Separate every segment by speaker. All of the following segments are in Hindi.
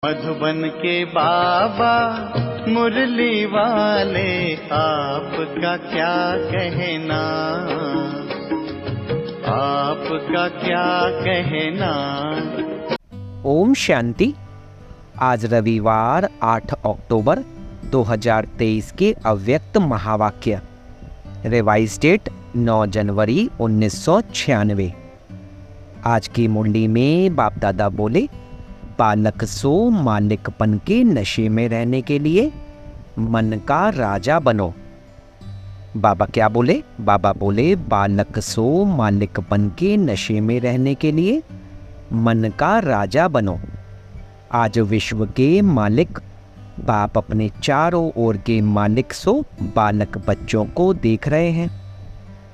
Speaker 1: मधुबन के बाबा मुरली वाले, आपका क्या कहना, आपका क्या कहना।
Speaker 2: ओम शांति। आज रविवार 8 अक्टूबर 2023 के अव्यक्त महावाक्य, रिवाइज डेट 9 जनवरी 1996। आज की मुरली में बाप दादा बोले, बालक सो मालिकपन के नशे में रहने के लिए मन का राजा बनो। बाबा क्या बोले? बाबा बोले, बालक सो मालिकपन के नशे में रहने के लिए मन का राजा बनो। आज विश्व के मालिक बाप अपने चारों ओर के मालिक सो बालक बच्चों को देख रहे हैं।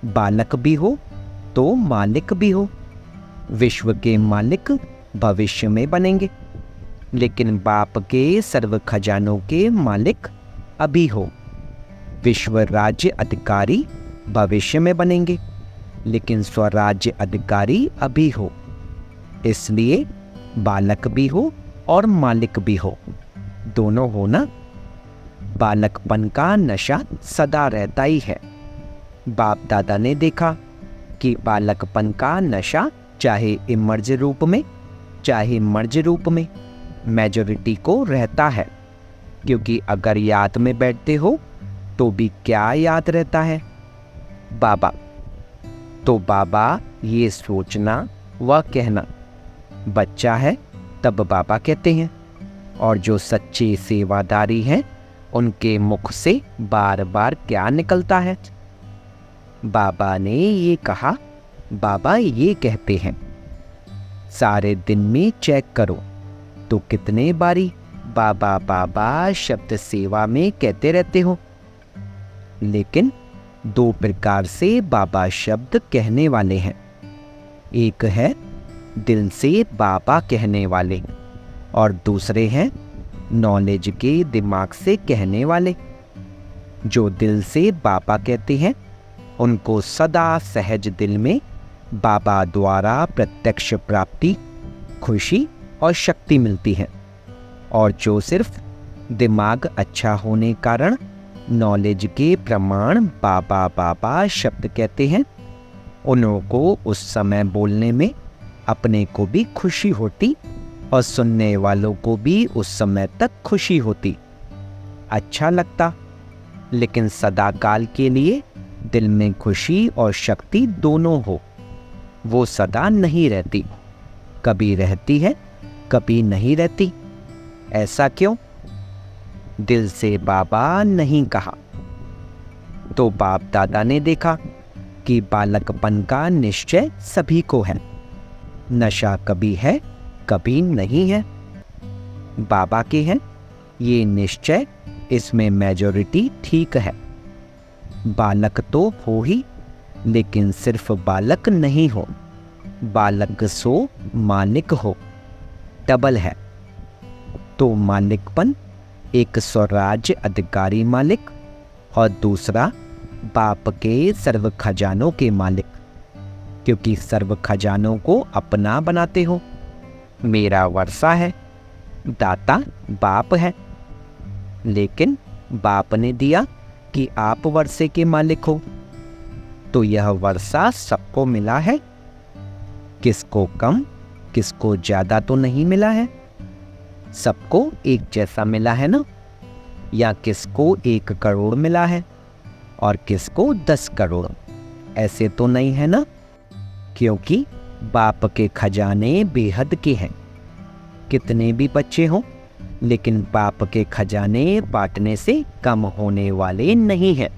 Speaker 2: बालक भी हो तो मालिक भी हो। विश्व के मालिक भविष्य में बनेंगे, लेकिन बाप के सर्व खजानों के मालिक अभी हो। विश्व राज्य अधिकारी भविष्य में बनेंगे, लेकिन स्वराज्य अधिकारी अभी हो। इसलिए बालक भी हो और मालिक भी हो, दोनों हो ना। बालकपन का नशा सदा रहता ही है। बाप दादा ने देखा कि बालकपन का नशा चाहे इमर्ज रूप में चाहे मर्ज रूप में मेजॉरिटी को रहता है, क्योंकि अगर याद में बैठते हो तो भी क्या याद रहता है? बाबा। तो बाबा ये सोचना व कहना, बच्चा है तब बाबा कहते हैं, और जो सच्चे सेवादारी हैं उनके मुख से बार बार क्या निकलता है? बाबा ने ये कहा, बाबा ये कहते हैं, सारे दिन में चेक करो तो कितने बारी बाबा बाबा शब्द सेवा में कहते रहते हो। लेकिन दो प्रकार से बाबा शब्द कहने वाले हैं। एक है दिल से बाबा कहने वाले, और दूसरे हैं नॉलेज के दिमाग से कहने वाले। जो दिल से बाबा कहते हैं उनको सदा सहज दिल में बाबा द्वारा प्रत्यक्ष प्राप्ति, खुशी और शक्ति मिलती है। और जो सिर्फ दिमाग अच्छा होने कारण नॉलेज के प्रमाण बाबा बाबा शब्द कहते हैं, उनको उस समय बोलने में अपने को भी खुशी होती और सुनने वालों को भी उस समय तक खुशी होती, अच्छा लगता। लेकिन सदा काल के लिए दिल में खुशी और शक्ति दोनों हो, वो सदा नहीं रहती। कभी रहती है, कभी नहीं रहती। ऐसा क्यों? दिल से बाबा नहीं कहा। तो बाप दादा ने देखा कि बालकपन का निश्चय सभी को है, नशा कभी है कभी नहीं है। बाबा के हैं ये निश्चय, इसमें मेजॉरिटी ठीक है। बालक तो हो ही, लेकिन सिर्फ बालक नहीं हो, बालक सो मालिक हो, डबल है। तो मालिकपन एक स्वराज्य अधिकारी मालिक और दूसरा बाप के सर्व खजानों के मालिक, क्योंकि सर्व खजानों को अपना बनाते हो। मेरा वर्षा है, दाता बाप है, लेकिन बाप ने दिया कि आप वर्षे के मालिक हो, तो यह वर्षा सबको मिला है। किसको कम किसको ज़्यादा तो नहीं मिला है, सबको एक जैसा मिला है ना। या किसको 1 करोड़ मिला है और किसको 10 करोड़, ऐसे तो नहीं है ना, क्योंकि बाप के खजाने बेहद के हैं। कितने भी बच्चे हों, लेकिन बाप के खजाने बांटने से कम होने वाले नहीं हैं।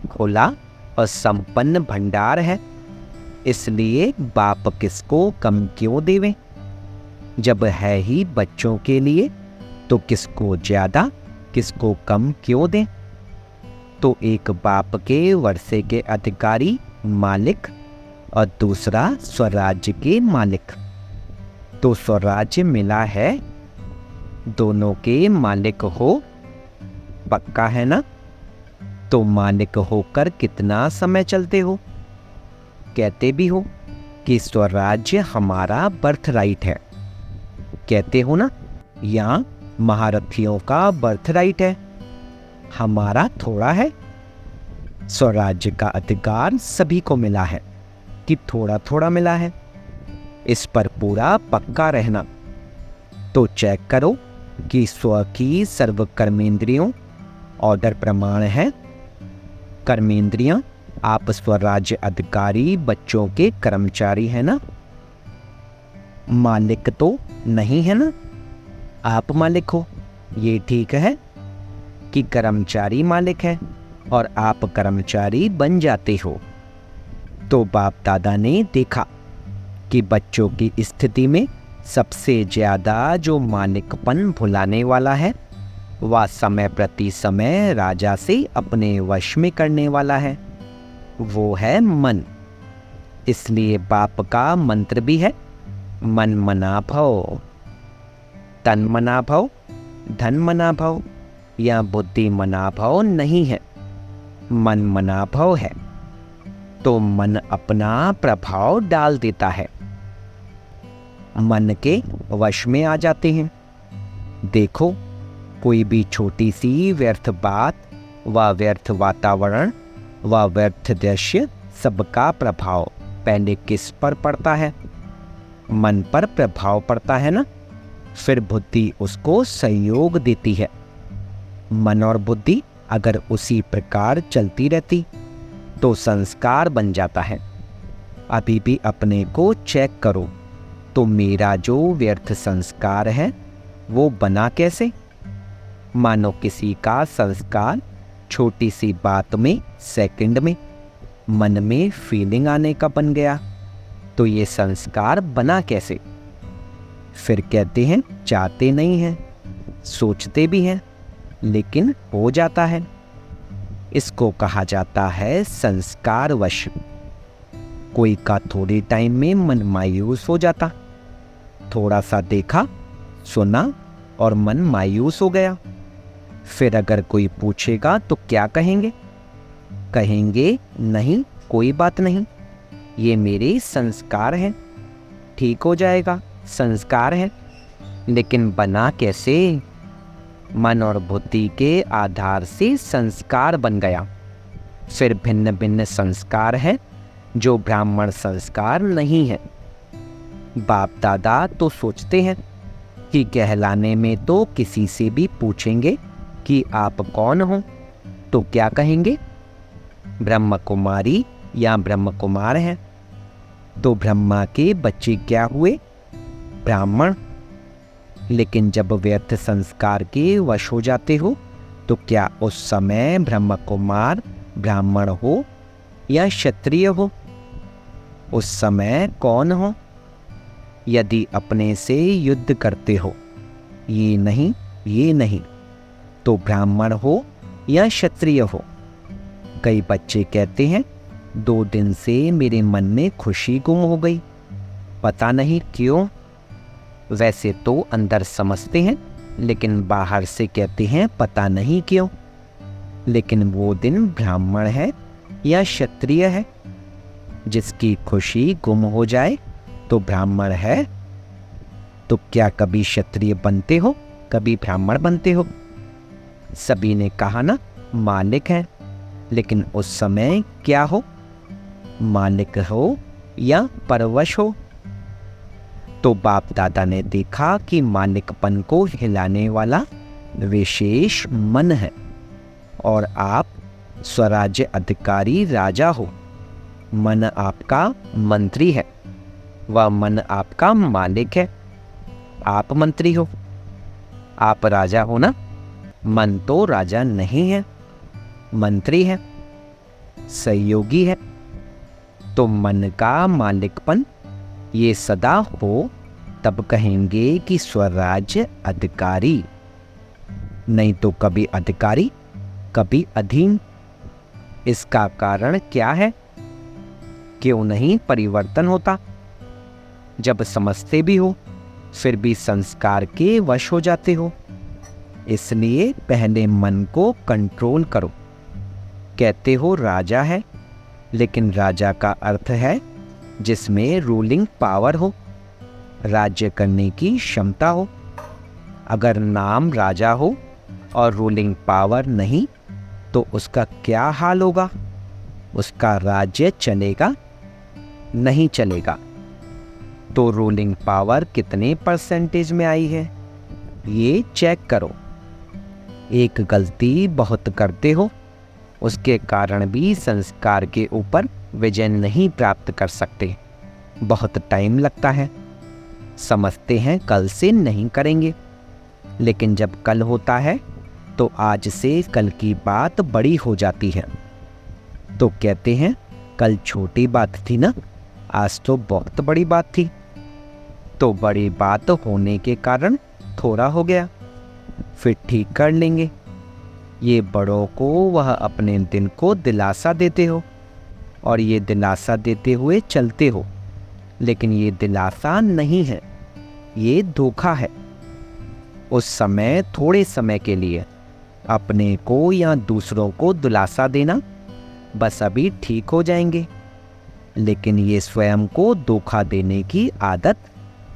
Speaker 2: खुला और संपन्न भंडार है, इसलिए बाप किसको कम क्यों देवें? जब है ही बच्चों के लिए, तो किसको ज़्यादा किसको कम क्यों दें? तो एक बाप के वर्षे के अधिकारी मालिक और दूसरा स्वराज्य के मालिक। तो स्वराज्य मिला है, दोनों के मालिक हो, पक्का है ना। तो मालिक होकर कितना समय चलते हो? कहते भी हो कि स्वराज्य हमारा बर्थ राइट है, कहते हो ना या महारथियों का बर्थराइट है? हमारा थोड़ा है। स्वराज्य का अधिकार सभी को मिला है कि थोड़ा थोड़ा मिला है? इस पर पूरा पक्का रहना। तो चेक करो कि स्व की सर्व कर्मेंद्रियों ऑर्डर प्रमाण है। कर्मेंद्रियां, आप स्वराज्य अधिकारी बच्चों के कर्मचारी हैं ना? मालिक तो नहीं है ना? आप मालिक हो, ये ठीक है कि कर्मचारी मालिक है और आप कर्मचारी बन जाते हो? तो बाप दादा ने देखा कि बच्चों की स्थिति में सबसे ज़्यादा जो मालिकपन भुलाने वाला है वह समय प्रति समय राजा से अपने वश में करने वाला है, वो है मन। इसलिए बाप का मंत्र भी है, मन मना भव। तन मना भव, धन मना भव या बुद्धि मना भव नहीं है, मन मना भव है। तो मन अपना प्रभाव डाल देता है, मन के वश में आ जाते हैं। देखो, कोई भी छोटी सी व्यर्थ बात व व्यर्थ वातावरण व व्यर्थ दृश्य, सबका प्रभाव पहले किस पर पड़ता है? मन पर प्रभाव पड़ता है ना? फिर बुद्धि उसको सहयोग देती है। मन और बुद्धि अगर उसी प्रकार चलती रहती तो संस्कार बन जाता है। अभी भी अपने को चेक करो तो मेरा जो व्यर्थ संस्कार है वो बना कैसे? मानो किसी का संस्कार छोटी सी बात में, सेकंड में मन में फीलिंग आने का बन गया, तो ये संस्कार बना कैसे? फिर कहते हैं चाहते नहीं हैं, सोचते भी हैं, लेकिन हो जाता है। इसको कहा जाता है संस्कार वश। कोई का थोड़े टाइम में मन मायूस हो जाता, थोड़ा सा देखा सुना और मन मायूस हो गया। फिर अगर कोई पूछेगा तो क्या कहेंगे? कहेंगे नहीं, कोई बात नहीं, ये मेरे संस्कार हैं, ठीक हो जाएगा, संस्कार है। लेकिन बना कैसे? मन और बुद्धि के आधार से संस्कार बन गया। फिर भिन्न भिन्न संस्कार हैं जो ब्राह्मण संस्कार नहीं है। बाप दादा तो सोचते हैं कि कहलाने में तो किसी से भी पूछेंगे कि आप कौन हो तो क्या कहेंगे? ब्रह्म कुमारी या ब्रह्म कुमार हैं। तो ब्रह्मा के बच्चे क्या हुए? ब्राह्मण। लेकिन जब व्यर्थ संस्कार के वश हो जाते हो तो क्या उस समय ब्रह्म कुमार ब्राह्मण हो या क्षत्रिय हो? उस समय कौन हो? यदि अपने से युद्ध करते हो, ये नहीं ये नहीं, तो ब्राह्मण हो या क्षत्रिय हो? कई बच्चे कहते हैं 2 दिन से मेरे मन में खुशी गुम हो गई, पता नहीं क्यों। वैसे तो अंदर समझते हैं, लेकिन बाहर से कहते हैं पता नहीं क्यों। लेकिन वो दिन ब्राह्मण है या क्षत्रिय है? जिसकी खुशी गुम हो जाए तो ब्राह्मण है। तो क्या कभी क्षत्रिय बनते हो, कभी ब्राह्मण बनते हो? सभी ने कहा ना मालिक है, लेकिन उस समय क्या हो? मालिक हो या परवश हो? तो बाप दादा ने देखा कि मालिकपन को हिलाने वाला विशेष मन है और आप स्वराज्य अधिकारी राजा हो। मन आपका मंत्री है, वह मन आपका मालिक है। आप मंत्री हो, आप राजा हो ना? मन तो राजा नहीं है, मंत्री है, सहयोगी है। तो मन का मालिकपन ये सदा हो तब कहेंगे कि स्वराज्य अधिकारी, नहीं तो कभी अधिकारी कभी अधीन। इसका कारण क्या है? क्यों नहीं परिवर्तन होता? जब समझते भी हो फिर भी संस्कार के वश हो जाते हो। इसलिए पहले मन को कंट्रोल करो। कहते हो राजा है, लेकिन राजा का अर्थ है जिसमें रूलिंग पावर हो, राज्य करने की क्षमता हो। अगर नाम राजा हो और रूलिंग पावर नहीं तो उसका क्या हाल होगा? उसका राज्य चलेगा? नहीं चलेगा। तो रूलिंग पावर कितने परसेंटेज में आई है ये चेक करो। एक गलती बहुत करते हो, उसके कारण भी संस्कार के ऊपर विजय नहीं प्राप्त कर सकते। बहुत टाइम लगता है। समझते हैं कल से नहीं करेंगे, लेकिन जब कल होता है तो आज से कल की बात बड़ी हो जाती है। तो कहते हैं कल छोटी बात थी ना, आज तो बहुत बड़ी बात थी। तो बड़ी बात होने के कारण थोड़ा हो गया, फिर ठीक कर लेंगे। ये बड़ों को वह अपने दिन को दिलासा देते हो और ये दिलासा देते हुए चलते हो, लेकिन ये दिलासा नहीं है, ये धोखा है। उस समय थोड़े समय के लिए अपने को या दूसरों को दिलासा देना, बस अभी ठीक हो जाएंगे, लेकिन ये स्वयं को धोखा देने की आदत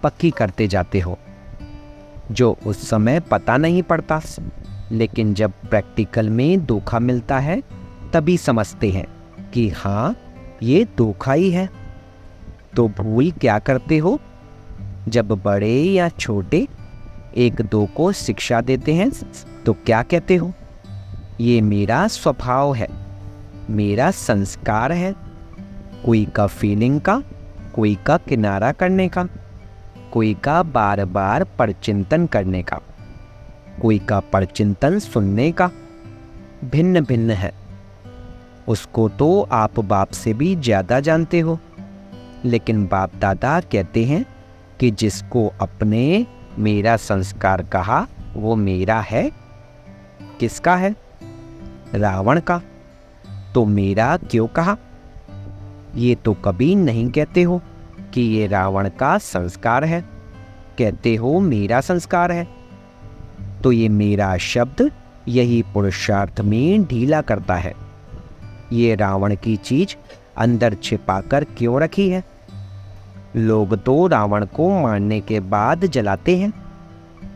Speaker 2: पक्की करते जाते हो, जो उस समय पता नहीं पड़ता, लेकिन जब प्रैक्टिकल में धोखा मिलता है तभी समझते हैं कि हाँ ये धोखा ही है। तो भूल क्या करते हो? जब बड़े या छोटे एक दो को शिक्षा देते हैं तो क्या कहते हो? ये मेरा स्वभाव है, मेरा संस्कार है। कोई का फीलिंग का, कोई का किनारा करने का, कोई का बार बार परचिंतन करने का, कोई का परचिंतन सुनने का। भिन्न भिन्न है। उसको तो आप बाप से भी ज़्यादा जानते हो, लेकिन बाप दादा कहते हैं कि जिसको अपने मेरा संस्कार कहा वो मेरा है। किसका है? रावण का। तो मेरा क्यों कहा? ये तो कभी नहीं कहते हो कि ये रावण का संस्कार है, कहते हो मेरा संस्कार है। तो ये मेरा शब्द यही पुरुषार्थ में ढीला करता है। ये रावण की चीज अंदर छिपाकर क्यों रखी है? लोग तो रावण को मारने के बाद जलाते हैं,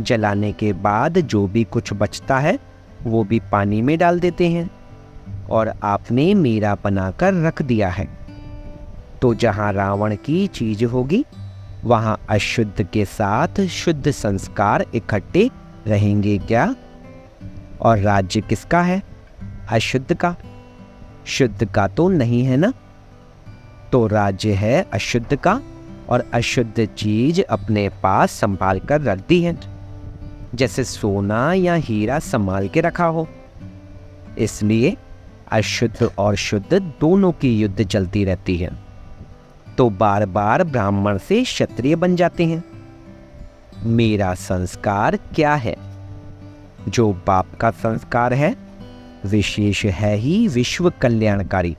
Speaker 2: जलाने के बाद जो भी कुछ बचता है वो भी पानी में डाल देते हैं, और आपने मेरा बनाकर रख दिया है। तो जहाँ रावण की चीज होगी वहाँ अशुद्ध के साथ शुद्ध संस्कार इकट्ठे रहेंगे क्या? और राज्य किसका है? अशुद्ध का। शुद्ध का तो नहीं है ना। तो राज्य है अशुद्ध का, और अशुद्ध चीज अपने पास संभाल कर रख दी है, जैसे सोना या हीरा संभाल के रखा हो। इसलिए अशुद्ध और शुद्ध दोनों की युद्ध चलती रहती है। तो बार बार ब्राह्मण से क्षत्रिय बन जाते हैं। मेरा संस्कार क्या है? जो बाप का संस्कार है विशेष है ही विश्व कल्याणकारी,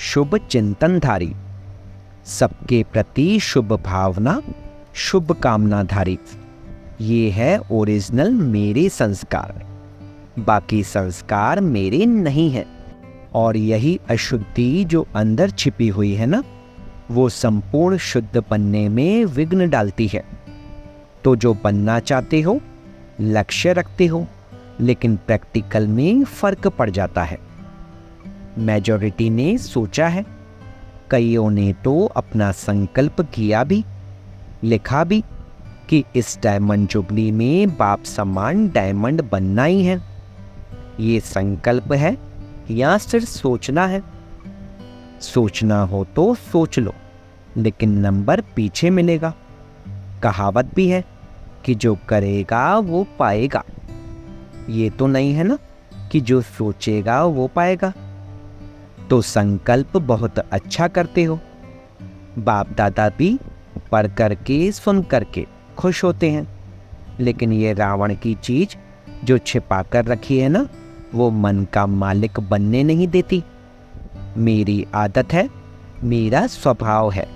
Speaker 2: शुभ चिंतनधारी, सबके प्रति शुभ भावना, शुभ कामनाधारी। ये है ओरिजिनल मेरे संस्कार। बाकी संस्कार मेरे नहीं है। और यही अशुद्धि जो अंदर छिपी हुई है ना, वो संपूर्ण शुद्ध बनने में विघ्न डालती है। तो जो बनना चाहते हो, लक्ष्य रखते हो, लेकिन प्रैक्टिकल में फर्क पड़ जाता है। मेजॉरिटी ने सोचा है, कईयों ने तो अपना संकल्प किया भी, लिखा भी कि इस डायमंड जुबली में बाप समान डायमंड बनना ही है। ये संकल्प है या सिर्फ सोचना है? सोचना हो तो सोच लो, लेकिन नंबर पीछे मिलेगा। कहावत भी है कि जो करेगा वो पाएगा। ये तो नहीं है ना कि जो सोचेगा वो पाएगा। तो संकल्प बहुत अच्छा करते हो। बाप दादा भी पढ़ करके सुन करके खुश होते हैं, लेकिन ये रावण की चीज जो छिपा कर रखी है ना, वो मन का मालिक बनने नहीं देती। मेरी आदत है, मेरा स्वभाव है,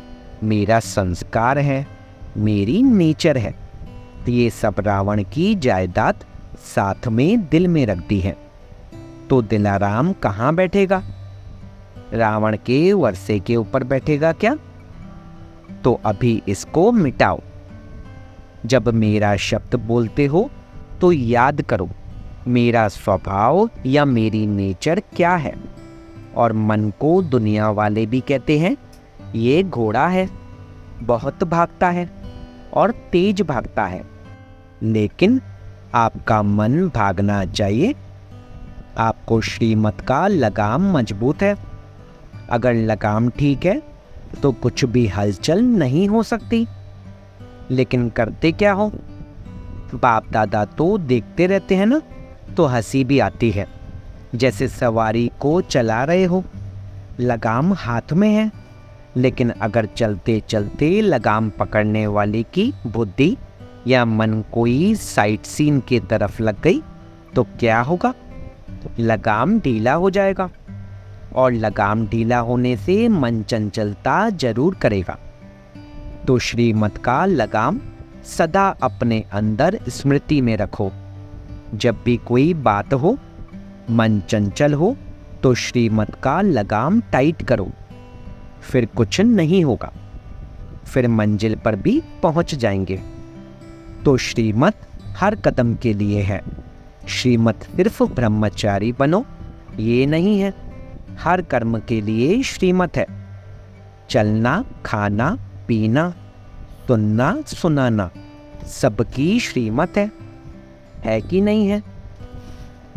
Speaker 2: मेरा संस्कार है, मेरी नेचर है। ये सब रावण की जायदाद साथ में दिल में रख दी है। तो दिलाराम कहाँ बैठेगा? रावण के वर्षे के ऊपर बैठेगा क्या? तो अभी इसको मिटाओ। जब मेरा शब्द बोलते हो तो याद करो मेरा स्वभाव या मेरी नेचर क्या है। और मन को दुनिया वाले भी कहते हैं ये घोड़ा है, बहुत भागता है और तेज भागता है। लेकिन आपका मन भागना चाहिए। आपको श्रीमत का लगाम मजबूत है। अगर लगाम ठीक है तो कुछ भी हलचल नहीं हो सकती। लेकिन करते क्या हो? बाप दादा तो देखते रहते हैं ना, तो हंसी भी आती है। जैसे सवारी को चला रहे हो, लगाम हाथ में है, लेकिन अगर चलते चलते लगाम पकड़ने वाले की बुद्धि या मन कोई साइट सीन की तरफ लग गई तो क्या होगा? लगाम ढीला हो जाएगा। और लगाम ढीला होने से मन चंचलता जरूर करेगा। तो श्रीमत का लगाम सदा अपने अंदर स्मृति में रखो। जब भी कोई बात हो, मन चंचल हो, तो श्रीमत का लगाम टाइट करो। फिर कुछ नहीं होगा, फिर मंजिल पर भी पहुंच जाएंगे। तो श्रीमत हर कदम के लिए है। श्रीमत सिर्फ ब्रह्मचारी बनो ये नहीं है, हर कर्म के लिए श्रीमत है। चलना, खाना, पीना, सुनना, सुनाना सबकी श्रीमत है कि नहीं है?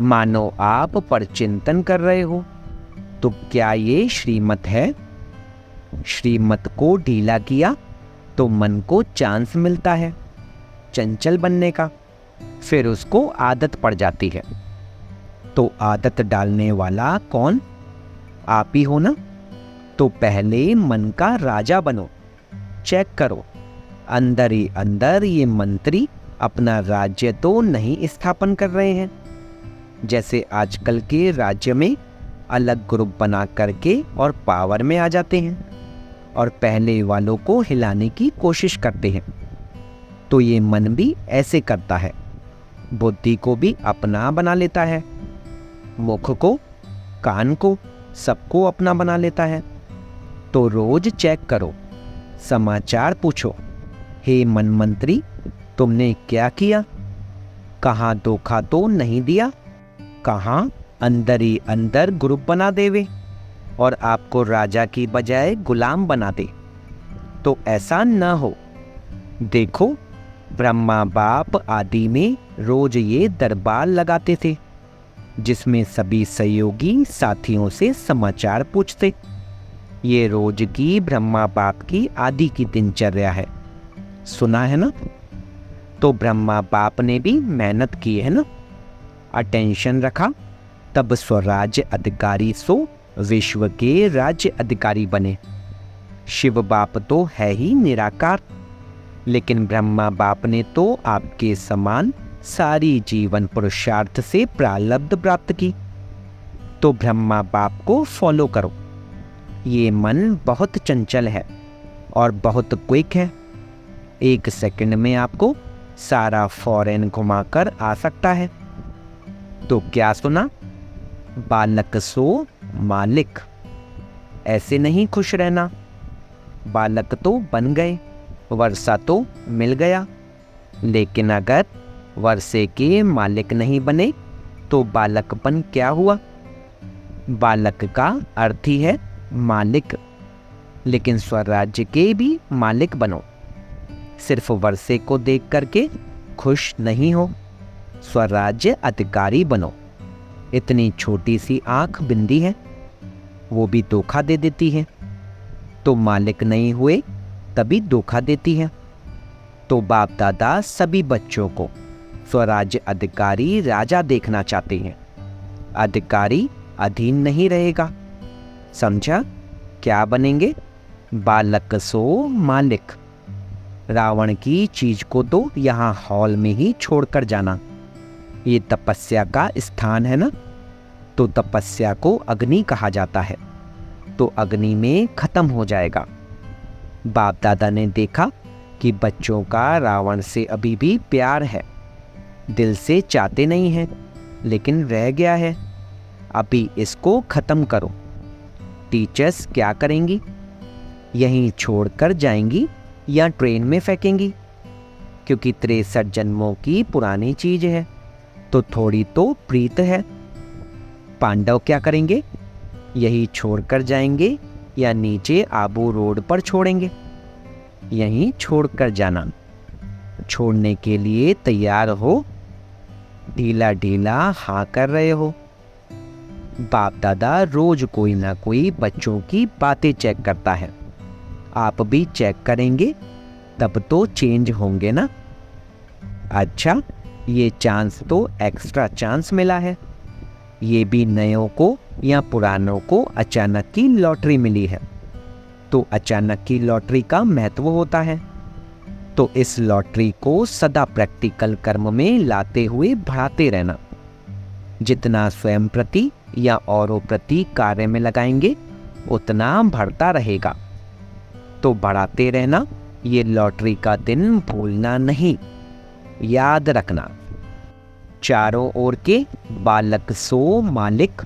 Speaker 2: मानो आप पर चिंतन कर रहे हो, तो क्या ये श्रीमत है? श्रीमत को ढीला किया तो मन को चांस मिलता है चंचल बनने का, फिर उसको आदत पड़ जाती है। तो आदत डालने वाला कौन? आप ही हो ना। तो पहले मन का राजा बनो। चेक करो अंदर ही अंदर ये मंत्री अपना राज्य तो नहीं स्थापन कर रहे हैं। जैसे आजकल के राज्य में अलग ग्रुप बना करके और पावर में आ जाते हैं और पहले वालों को हिलाने की कोशिश करते हैं। तो ये मन भी ऐसे करता है, बुद्धि को भी अपना बना लेता है, मुख को, कान को, सबको अपना बना लेता है। तो रोज चेक करो, समाचार पूछो, हे मन मंत्री तुमने क्या किया? कहाँ धोखा तो नहीं दिया? कहाँ अंदर ही अंदर ग्रुप बना देवे और आपको राजा की बजाय गुलाम बना दे। तो ऐसा न हो। देखो ब्रह्मा बाप आदि में रोज ये दरबार लगाते थे, जिसमें सभी सहयोगी साथियों से समाचार पूछते। ये रोज की ब्रह्मा बाप की आदि की दिनचर्या है, सुना है ना? तो ब्रह्मा बाप ने भी मेहनत की है ना, अटेंशन रखा, तब स्वराज्य अधिकारी सो विश्व के राज्य अधिकारी बने। शिव बाप तो है ही निराकार, लेकिन ब्रह्मा बाप ने तो आपके समान सारी जीवन पुरुषार्थ से प्रारब्ध प्राप्त की। तो ब्रह्मा बाप को फॉलो करो। ये मन बहुत चंचल है और बहुत क्विक है। 1 सेकंड में आपको सारा फॉरेन घुमाकर आ सकता है। तो क्या सुना? बालक सो मालिक। ऐसे नहीं खुश रहना। बालक तो बन गए, वर्षा तो मिल गया, लेकिन अगर वर्षे के मालिक नहीं बने तो बालकपन क्या हुआ? बालक का अर्थ ही है मालिक, लेकिन स्वराज्य के भी मालिक बनो। सिर्फ वर्षे को देख करके खुश नहीं हो, स्वराज्य अधिकारी बनो। इतनी छोटी सी आंख बिंदी है, वो भी धोखा दे देती है। तो मालिक नहीं हुए तभी धोखा देती है। तो बाप दादा सभी बच्चों को स्वराज्य अधिकारी राजा देखना चाहते हैं। अधिकारी अधीन नहीं रहेगा, समझा? क्या बनेंगे? बालक सो मालिक। रावण की चीज को तो यहाँ हॉल में ही छोड़कर जाना। ये तपस्या का स्थान है ना, तो तपस्या को अग्नि कहा जाता है। तो अग्नि में खत्म हो जाएगा। बाप दादा ने देखा कि बच्चों का रावण से अभी भी प्यार है, दिल से चाहते नहीं हैं, लेकिन रह गया है। अभी इसको खत्म करो। टीचर्स क्या करेंगी? यहीं छोड़कर जाएंगी या ट्रेन में फेंकेंगी? क्योंकि 63 जन्मों की पुरानी चीज है तो थोड़ी तो प्रीत है। पांडव क्या करेंगे? यही छोड़कर जाएंगे या नीचे आबू रोड पर छोड़ेंगे? यहीं छोड़कर जाना। छोड़ने के लिए तैयार हो? ढीला ढीला हाँ कर रहे हो। बाप दादा रोज कोई ना कोई बच्चों की बातें चेक करता है। आप भी चेक करेंगे तब तो चेंज होंगे ना। अच्छा, ये चांस तो एक्स्ट्रा चांस मिला है। ये भी नयों को या पुरानों को अचानक की लॉटरी मिली है। तो अचानक की लॉटरी का महत्व होता है। तो इस लॉटरी को सदा प्रैक्टिकल कर्म में लाते हुए बढ़ाते रहना। जितना स्वयं प्रति या औरों प्रति कार्य में लगाएंगे उतना बढ़ता रहेगा। तो बढ़ाते रहना। ये लॉटरी का दिन भूलना नहीं, याद रखना। चारों ओर के बालक सो मालिक,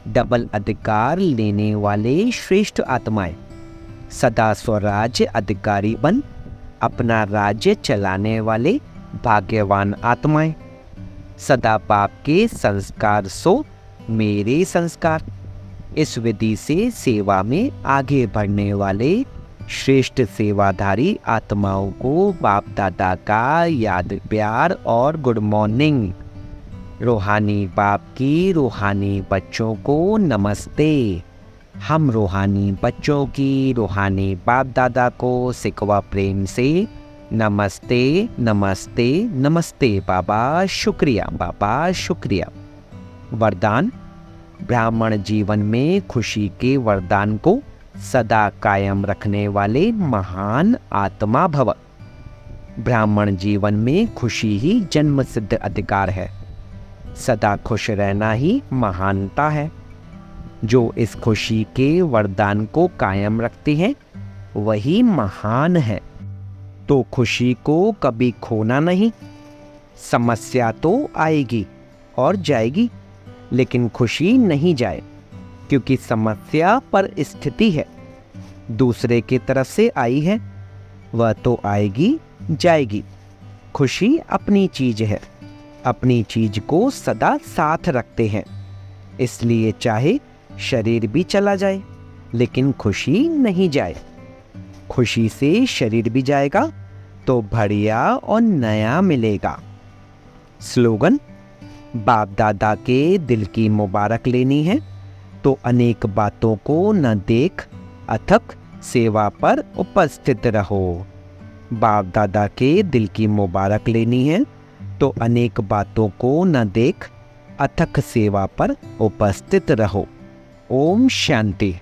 Speaker 2: डबल अधिकार लेने वाले श्रेष्ठ आत्माएं, सदा स्वराज्य अधिकारी बन अपना राज्य चलाने वाले भाग्यवान आत्माएं, सदा बाप के संस्कार सो मेरे संस्कार। इस विधि से सेवा में आगे बढ़ने वाले श्रेष्ठ सेवाधारी आत्माओं को बाप दादा का याद प्यार और गुड मॉर्निंग। रूहानी बाप की रूहानी बच्चों को नमस्ते। हम रूहानी बच्चों की रूहानी बाप दादा को सिकवा प्रेम से नमस्ते नमस्ते नमस्ते बाबा, शुक्रिया बाबा, शुक्रिया। वरदान: ब्राह्मण जीवन में खुशी के वरदान को सदा कायम रखने वाले महान आत्मा भव। ब्राह्मण जीवन में खुशी ही जन्म सिद्ध अधिकार है। सदा खुश रहना ही महानता है। जो इस खुशी के वरदान को कायम रखते हैं वही महान है। तो खुशी को कभी खोना नहीं। समस्या तो आएगी और जाएगी, लेकिन खुशी नहीं जाए, क्योंकि समस्या पर स्थिति है, दूसरे की तरफ से आई है। वह तो आएगी जाएगी। खुशी अपनी चीज है। अपनी चीज को सदा साथ रखते हैं। इसलिए चाहे शरीर भी चला जाए लेकिन खुशी नहीं जाए। खुशी से शरीर भी जाएगा तो बढ़िया और नया मिलेगा। स्लोगन: बाप दादा के दिल की मुबारक लेनी है तो अनेक बातों को न देख अथक सेवा पर उपस्थित रहो। बाप दादा के दिल की मुबारक लेनी है तो अनेक बातों को न देख अथक सेवा पर उपस्थित रहो। ओम शांति।